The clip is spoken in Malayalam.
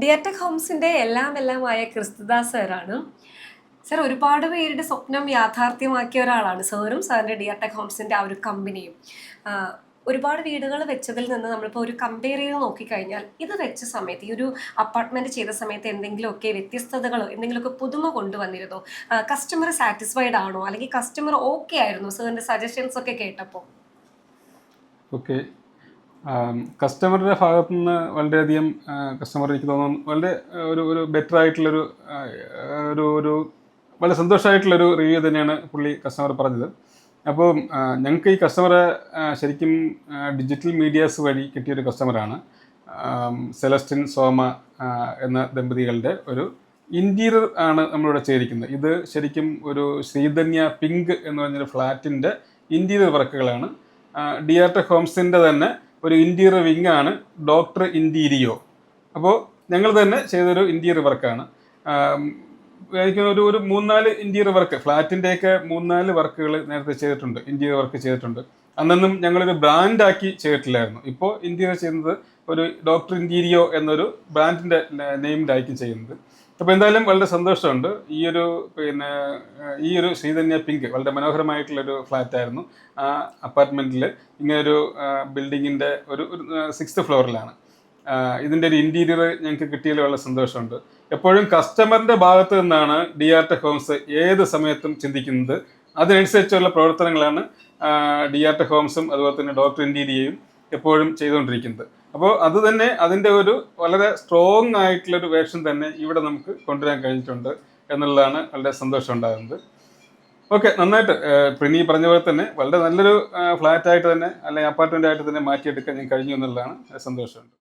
ഡിയർടെക് ഹോംസിന്റെ എല്ലാമായ ക്രിസ്തുദാസ് സാറാണ്. സർ ഒരുപാട് പേരുടെ സ്വപ്നം യാഥാർത്ഥ്യമാക്കിയ ഒരാളാണ് സാറും സാറിന്റെ ഡിയർടെക് ഹോംസിന്റെ ആ ഒരു കമ്പനിയും. ഒരുപാട് വീടുകൾ വെച്ചതിൽ നിന്ന് നമ്മളിപ്പോൾ ഒരു കമ്പയർ ചെയ്ത് നോക്കിക്കഴിഞ്ഞാൽ ഇത് വെച്ച സമയത്ത് ഈ ഒരു അപ്പാർട്ട്മെന്റ് ചെയ്ത സമയത്ത് എന്തെങ്കിലുമൊക്കെ വ്യത്യസ്തതകളോ എന്തെങ്കിലുമൊക്കെ പുതുമ കൊണ്ടുവന്നിരുന്നോ? കസ്റ്റമർ സാറ്റിസ്ഫൈഡ് ആണോ, അല്ലെങ്കിൽ കസ്റ്റമർ ഓക്കെ ആയിരുന്നു സാറിന്റെ സജഷൻസ് ഒക്കെ കേട്ടപ്പോൾ? ഓക്കെ, കസ്റ്റമറുടെ ഭാഗത്തു നിന്ന് വളരെയധികം കസ്റ്റമർ എനിക്ക് തോന്നുന്നു വളരെ ഒരു ബെറ്റർ ആയിട്ടുള്ളൊരു ഒരു വളരെ സന്തോഷമായിട്ടുള്ളൊരു റിവ്യൂ തന്നെയാണ് പുള്ളി കസ്റ്റമർ പറഞ്ഞത്. അപ്പോൾ ഞങ്ങൾക്ക് ഈ കസ്റ്റമറെ ശരിക്കും ഡിജിറ്റൽ മീഡിയാസ് വഴി കിട്ടിയൊരു കസ്റ്റമറാണ്. സെലസ്റ്റിൻ സോമ എന്ന ദമ്പതികളുടെ ഒരു ഇൻറ്റീരിയർ ആണ് നമ്മളിവിടെ ചെയ്തിരിക്കുന്നത്. ഇത് ശരിക്കും ഒരു ശ്രീധന്യ പിങ്ക് എന്ന് പറഞ്ഞൊരു ഫ്ലാറ്റിൻ്റെ ഇൻറ്റീരിയർ വർക്കുകളാണ്. ഡിയർടെക് ഹോംസിൻ്റെ തന്നെ ഒരു ഇൻറ്റീരിയർ വിങ് ആണ് ഡോക്ടർ ഇൻറ്റീരിയോ. അപ്പോൾ ഞങ്ങൾ തന്നെ ചെയ്തൊരു ഇൻറ്റീരിയർ വർക്കാണ്. എനിക്ക് ഒരു 3-4 ഇൻറ്റീരിയർ വർക്ക്, ഫ്ലാറ്റിൻ്റെയൊക്കെ 3-4 വർക്കുകൾ നേരത്തെ ചെയ്തിട്ടുണ്ട്, ഇൻറ്റീരിയർ വർക്ക് ചെയ്തിട്ടുണ്ട്. അന്നൊന്നും ഞങ്ങളൊരു ബ്രാൻഡാക്കി ചെയ്തിട്ടില്ലായിരുന്നു. ഇപ്പോൾ ഇൻറ്റീരിയർ ചെയ്യുന്നത് ഒരു ഡോക്ടർ ഇൻറ്റീരിയോ എന്നൊരു ബ്രാൻഡിൻ്റെ നെയിമിലായിരിക്കും ചെയ്യുന്നത്. അപ്പോൾ എന്തായാലും വളരെ സന്തോഷമുണ്ട്. ഈ ഒരു ശ്രീധന്യ പിങ്ക് വളരെ മനോഹരമായിട്ടുള്ളൊരു ഫ്ലാറ്റായിരുന്നു. ആ അപ്പാർട്ട്മെൻറ്റിൽ ഇങ്ങനൊരു ബിൽഡിങ്ങിൻ്റെ ഒരു 6th ഫ്ലോറിലാണ്. ഇതിൻ്റെ ഒരു ഇൻറ്റീരിയർ ഞങ്ങൾക്ക് കിട്ടിയതിൽ വളരെ സന്തോഷമുണ്ട്. എപ്പോഴും കസ്റ്റമറിൻ്റെ ഭാഗത്ത് നിന്നാണ് ഡിയർടെക് ഹോംസ് ഏത് സമയത്തും ചിന്തിക്കുന്നത്. അതിനനുസരിച്ചുള്ള പ്രവർത്തനങ്ങളാണ് ഡിയർടെക് ഹോംസും അതുപോലെ തന്നെ ഡോക്ടർ ഇൻറ്റീരിയയും എപ്പോഴും ചെയ്തുകൊണ്ടിരിക്കുന്നത്. അപ്പോൾ അത് തന്നെ അതിൻ്റെ ഒരു വളരെ സ്ട്രോങ് ആയിട്ടുള്ളൊരു വേർഷൻ തന്നെ ഇവിടെ നമുക്ക് കൊണ്ടുവരാൻ കഴിഞ്ഞിട്ടുണ്ട് എന്നുള്ളതാണ് വളരെ സന്തോഷം ഉണ്ടാകുന്നത്. ഓക്കെ, നന്നായിട്ട് പ്രിനി പറഞ്ഞ പോലെ തന്നെ വളരെ നല്ലൊരു ഫ്ലാറ്റായിട്ട് തന്നെ അല്ലെങ്കിൽ അപ്പാർട്ട്മെൻ്റ് ആയിട്ട് തന്നെ മാറ്റിയെടുക്കാൻ ഞാൻ കഴിഞ്ഞു എന്നുള്ളതാണ് സന്തോഷമുണ്ട്.